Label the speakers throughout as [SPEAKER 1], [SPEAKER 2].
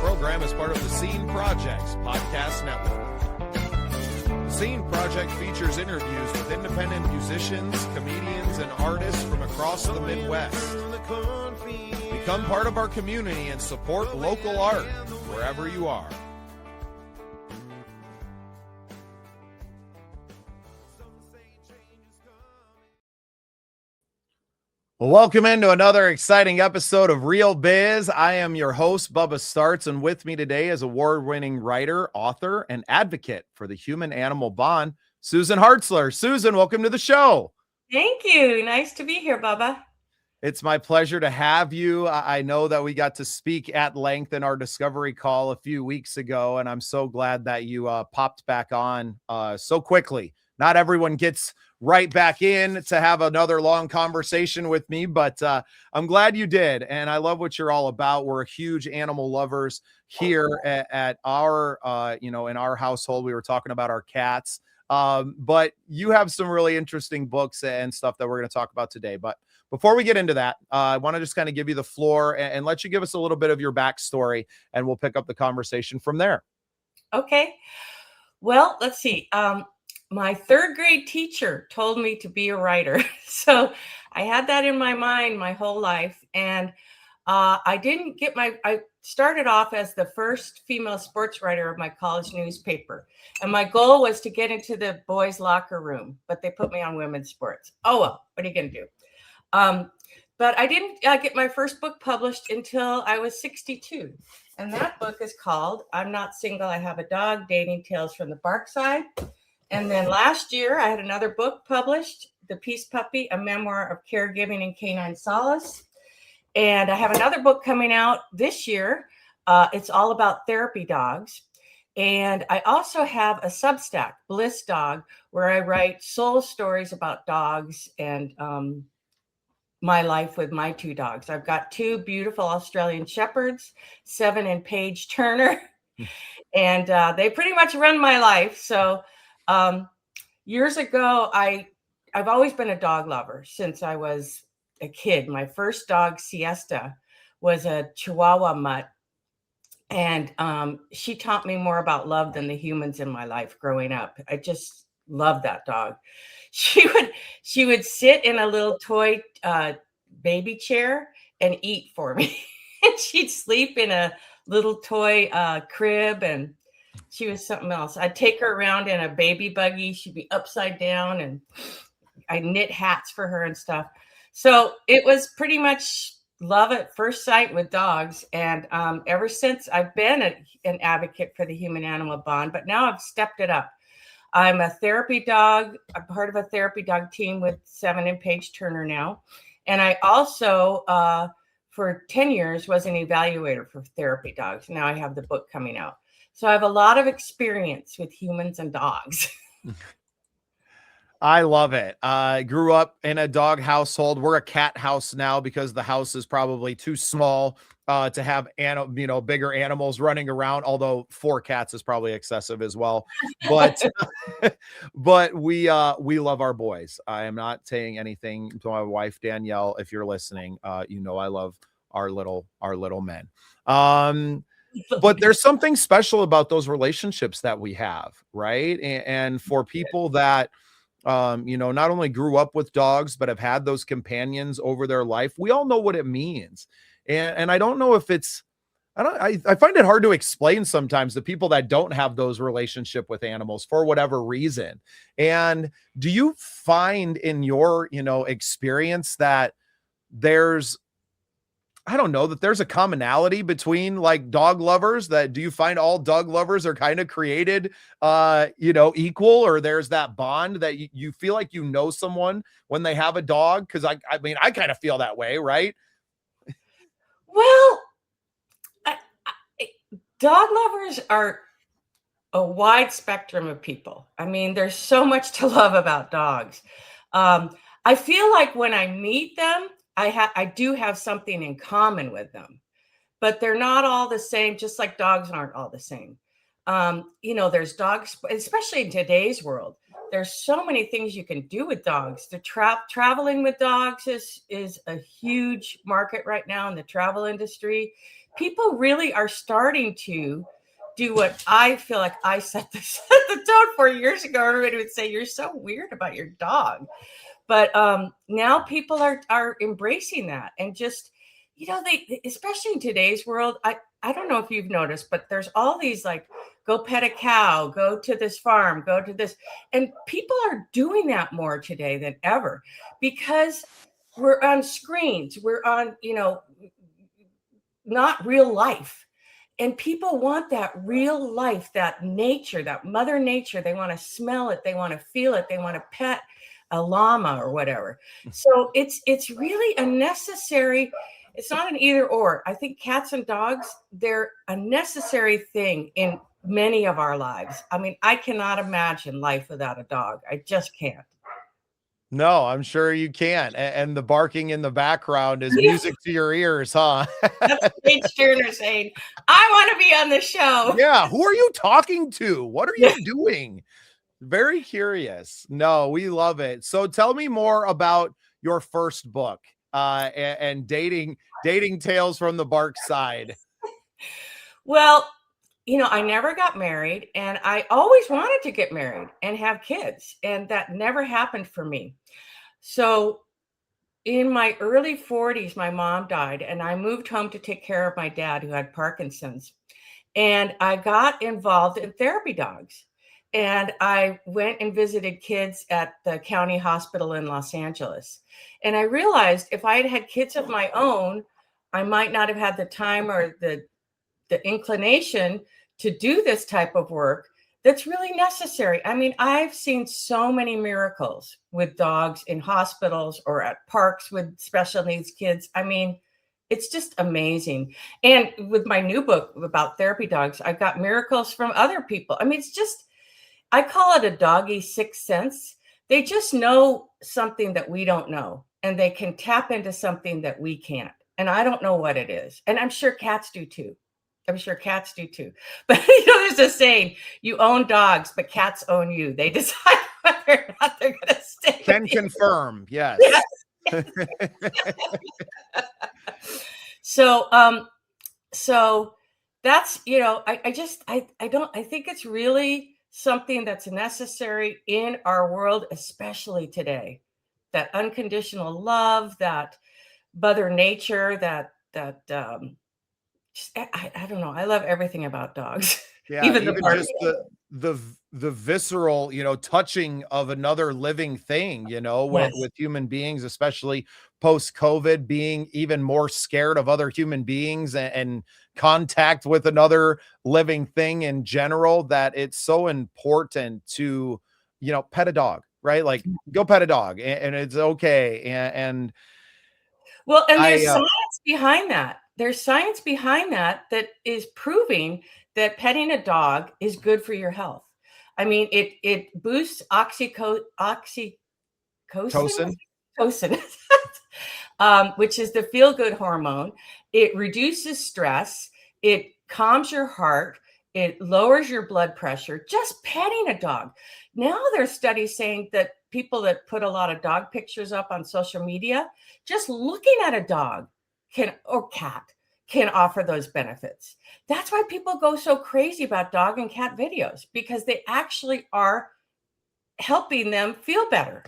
[SPEAKER 1] program is part of the Scene Project's podcast network. The Scene Project features interviews with independent musicians, comedians, and artists from across the Midwest. Become part of our community and support local art wherever you are. Welcome into another exciting episode of Real Biz. I am your host, Bubba Startz, and with me today is award-winning writer, author, and advocate for the human-animal bond, Susan Hartzler. Susan, welcome to the show.
[SPEAKER 2] Thank you. Nice to be here, Bubba.
[SPEAKER 1] It's my pleasure to have you. I know that we got to speak at length in our discovery call a few weeks ago, and I'm so glad that you popped back on so quickly. Not everyone gets right back in to have another long conversation with me, but I'm glad you did. And I love what you're all about. We're huge animal lovers here at our, in our household. We were talking about our cats, but you have some really interesting books and stuff that we're going to talk about today. But before we get into that, I want to just kind of give you the floor and let you give us a little bit of your backstory, and we'll pick up the conversation from there.
[SPEAKER 2] Okay. Well, let's see. My third grade teacher told me to be a writer. So I had that in my mind my whole life. And I started off as the first female sports writer of my college newspaper. And my goal was to get into the boys' locker room, but they put me on women's sports. Oh, well, what are you going to do? But I didn't get my first book published until I was 62. And that book is called I'm Not Single, I Have a Dog, Dating Tales from the Barkside. And then last year, I had another book published, The Peace Puppy, a memoir of caregiving and canine solace. And I have another book coming out this year. It's all about therapy dogs. And I also have a Substack, Bliss Dog, where I write soul stories about dogs and my life with my two dogs. I've got two beautiful Australian Shepherds, Seven and Paige Turner, and they pretty much run my life. So years ago, I've always been a dog lover since I was a kid. My first dog, Siesta, was a Chihuahua mutt. And she taught me more about love than the humans in my life growing up. I just loved that dog. She would sit in a little toy baby chair and eat for me. And she'd sleep in a little toy crib, and she was something else. I'd take her around in a baby buggy. She'd be upside down, and I knit hats for her and stuff. So it was pretty much love at first sight with dogs. And ever since, I've been an advocate for the human-animal bond, but now I've stepped it up. I'm a therapy dog. I'm part of a therapy dog team with Seven and Paige Turner now. And I also, for 10 years, was an evaluator for therapy dogs. Now I have the book coming out. So I have a lot of experience with humans and dogs.
[SPEAKER 1] I love it. I grew up in a dog household. We're a cat house now because the house is probably too small to have bigger animals running around. Although 4 cats is probably excessive as well. But but we love our boys. I am not saying anything to my wife Danielle. If you're listening, I love our little men. But there's something special about those relationships that we have, right? And for people that not only grew up with dogs, but have had those companions over their life, we all know what it means. And I don't know if I find it hard to explain sometimes to people that don't have those relationships with animals for whatever reason. And do you find in your, experience that there's a commonality between like dog lovers? That do you find all dog lovers are kind of created, equal, or there's that bond that you feel like someone when they have a dog? Because I kind of feel that way, right?
[SPEAKER 2] Well, dog lovers are a wide spectrum of people. I mean, there's so much to love about dogs. I feel like when I meet them, I do have something in common with them, but they're not all the same, just like dogs aren't all the same. There's dogs, especially in today's world, there's so many things you can do with dogs. The traveling with dogs is a huge market right now in the travel industry. people really are starting to do what I feel like I set the tone 4 years ago. Everybody would say, you're so weird about your dog. But now people are embracing that, and just, they, especially in today's world, I don't know if you've noticed, but there's all these like, go pet a cow, go to this farm, go to this. And people are doing that more today than ever, because we're on screens, we're on, not real life. And people want that real life, that nature, that mother nature. They want to smell it. They want to feel it. They want to pet a llama or whatever. So it's really a necessary, it's not an either or. I think cats and dogs, they're a necessary thing in many of our lives. I mean, I cannot imagine life without a dog. I just can't.
[SPEAKER 1] No, I'm sure you can. And the barking in the background is music to your ears, huh?
[SPEAKER 2] That's Paige Turner saying, I want to be on the show.
[SPEAKER 1] Yeah. Who are you talking to? What are you doing? Very curious. No, we love it. So tell me more about your first book, and dating tales from the bark side.
[SPEAKER 2] Well, I never got married, and I always wanted to get married and have kids, and that never happened for me. So in my early 40s, my mom died, and I moved home to take care of my dad, who had Parkinson's. And I got involved in therapy dogs. And I went and visited kids at the county hospital in Los Angeles. And I realized if I had had kids of my own, I might not have had the time or the inclination to do this type of work that's really necessary. I mean, I've seen so many miracles with dogs in hospitals or at parks with special needs kids. I mean, it's just amazing. And with my new book about therapy dogs, I've got miracles from other people. I mean, it's just, I call it a doggy sixth sense. They just know something that we don't know, and they can tap into something that we can't. And I don't know what it is. And I'm sure cats do too. But there's a saying, you own dogs, but cats own you. They decide whether or not they're going to stay.
[SPEAKER 1] Can confirm. Yes.
[SPEAKER 2] Yes. So that's, I think it's really something that's necessary in our world, especially today, that unconditional love, that mother nature, I don't know. I love everything about dogs.
[SPEAKER 1] Yeah, even just the visceral, touching of another living thing, with human beings, especially post-COVID, being even more scared of other human beings and contact with another living thing in general, that it's so important to, pet a dog, right? Like, go pet a dog, and it's okay. And
[SPEAKER 2] well, and there's science behind that. There's science behind that is proving that petting a dog is good for your health. I mean, it boosts oxytocin, which is the feel-good hormone. It reduces stress. It calms your heart. It lowers your blood pressure. Just petting a dog. Now there's studies saying that people that put a lot of dog pictures up on social media, just looking at a dog or cat can offer those benefits. That's why people go so crazy about dog and cat videos, because they actually are helping them feel better.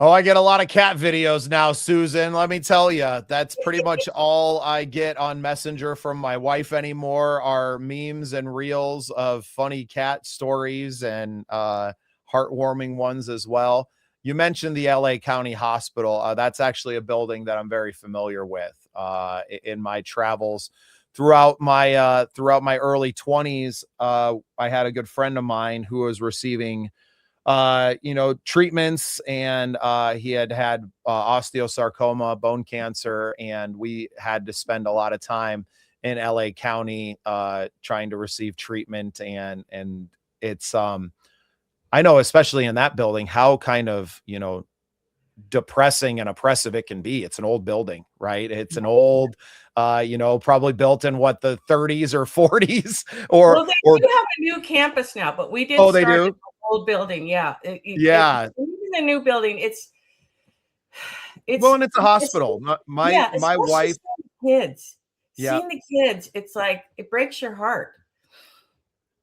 [SPEAKER 1] Oh, I get a lot of cat videos now, Susan. Let me tell you, that's pretty much all I get on Messenger from my wife anymore, are memes and reels of funny cat stories and heartwarming ones as well. You mentioned the LA County Hospital. That's actually a building that I'm very familiar with in my travels throughout my early 20s. I had a good friend of mine who was receiving treatments, and he had osteosarcoma, bone cancer, and we had to spend a lot of time in LA County trying to receive treatment. And it's I know, especially in that building, how kind of, depressing and oppressive it can be. It's an old building, right? It's an old, probably built in the 30s or 40s,
[SPEAKER 2] well, they do have a new campus now, but we did.
[SPEAKER 1] Oh, they do?
[SPEAKER 2] Old building. Yeah.
[SPEAKER 1] Yeah.
[SPEAKER 2] In the new building, it's
[SPEAKER 1] well, and it's a hospital. My wife,
[SPEAKER 2] kids,
[SPEAKER 1] Yeah.
[SPEAKER 2] Seeing the kids, it's like, it breaks your heart.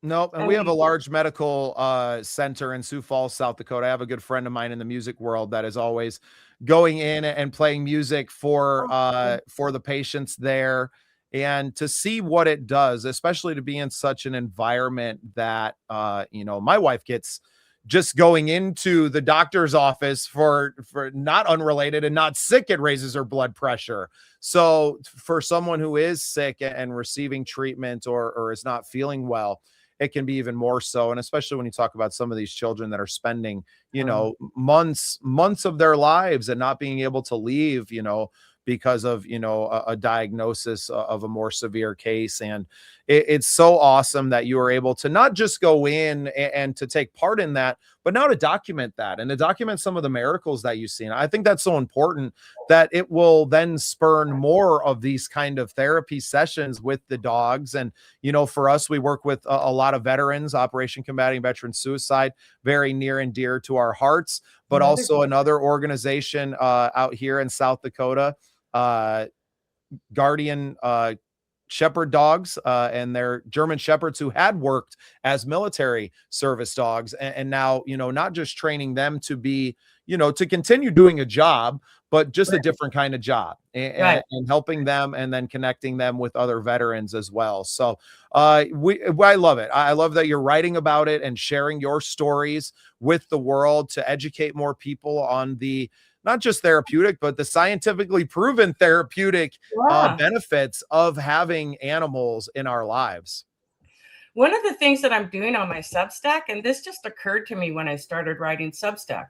[SPEAKER 1] Nope. And
[SPEAKER 2] I
[SPEAKER 1] we have a
[SPEAKER 2] mean,
[SPEAKER 1] large medical center in Sioux Falls, South Dakota. I have a good friend of mine in the music world that is always going in and playing music for the patients there. And to see what it does, especially to be in such an environment that my wife gets just going into the doctor's office for not unrelated and not sick, it raises her blood pressure. So for someone who is sick and receiving treatment or is not feeling well, it can be even more so. And especially when you talk about some of these children that are spending, months of their lives and not being able to leave, because of, a diagnosis of a more severe case. And it's so awesome that you are able to not just go in and to take part in that, but now to document that and to document some of the miracles that you've seen. I think that's so important that it will then spurn more of these kind of therapy sessions with the dogs. And, for us, we work with a lot of veterans, Operation Combating Veteran Suicide, very near and dear to our hearts, but also another organization out here in South Dakota, Guardian Shepherd dogs, and they're German Shepherds who had worked as military service dogs. And now, not just training them to be, to continue doing a job, but just a different kind of job and helping them and then connecting them with other veterans as well. So I love it. I love that you're writing about it and sharing your stories with the world to educate more people on the not just therapeutic, but the scientifically proven therapeutic benefits of having animals in our lives.
[SPEAKER 2] One of the things that I'm doing on my Substack, and this just occurred to me when I started writing Substack,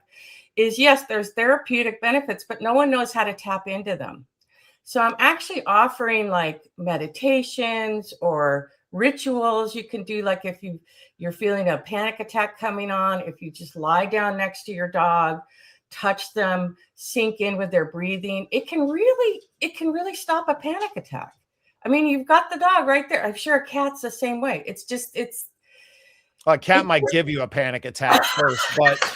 [SPEAKER 2] is yes, there's therapeutic benefits, but no one knows how to tap into them. So I'm actually offering like meditations or rituals you can do. Like if you're feeling a panic attack coming on, if you just lie down next to your dog, touch them, sink in with their breathing, it can really stop a panic attack. I mean, you've got the dog right there. I'm sure a cat's the same way.
[SPEAKER 1] A cat might give you a panic attack first, but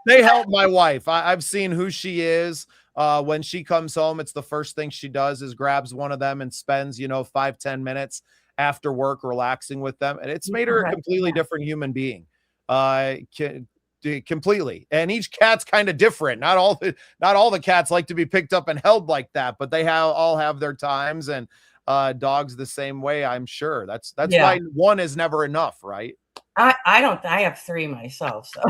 [SPEAKER 1] they help my wife. I've seen who she is. When she comes home, it's the first thing she does is grabs one of them and spends, 5-10 minutes after work relaxing with them. And it's made her a completely different human being. Completely. And each cat's kind of different. Not all the cats like to be picked up and held like that, but they all have their times, and dogs the same way, I'm sure. That's why one is never enough, right?
[SPEAKER 2] I have 3 myself, so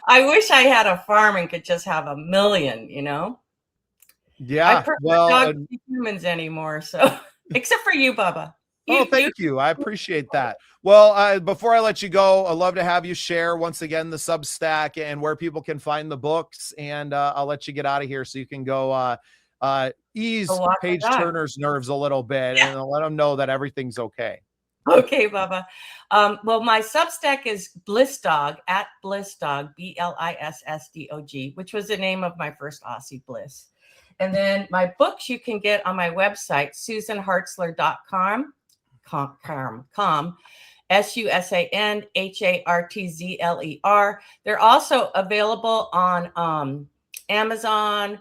[SPEAKER 2] I wish I had a farm and could just have 1 million,
[SPEAKER 1] Yeah.
[SPEAKER 2] I prefer dogs to humans anymore, so except for you, Bubba.
[SPEAKER 1] Thank you. I appreciate that. Well, before I let you go, I'd love to have you share once again the Substack and where people can find the books, and I'll let you get out of here so you can go ease Paige Turner's nerves a little bit and let them know that everything's okay.
[SPEAKER 2] Okay, Bubba. Well, my Substack is BlissDog, at BlissDog, BLISSDOG, which was the name of my first Aussie Bliss. And then my books you can get on my website, susanhartzler.com. SUSANHARTZLER. They're also available on Amazon,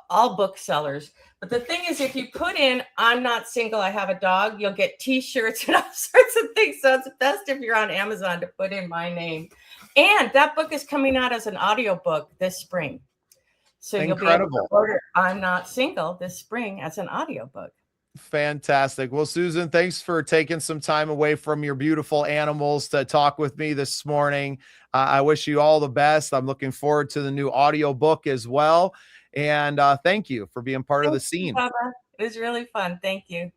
[SPEAKER 2] all booksellers. But the thing is, if you put in "I'm not single, I have a dog," you'll get T-shirts and all sorts of things. So it's best if you're on Amazon to put in my name. And that book is coming out as an audiobook this spring. So you'll be able to order "I'm Not Single" this spring as an audiobook.
[SPEAKER 1] Fantastic. Well, Susan, thanks for taking some time away from your beautiful animals to talk with me this morning. I wish you all the best. I'm looking forward to the new audiobook as well. And thank you for being part of the scene.
[SPEAKER 2] Bubba. It was really fun. Thank you.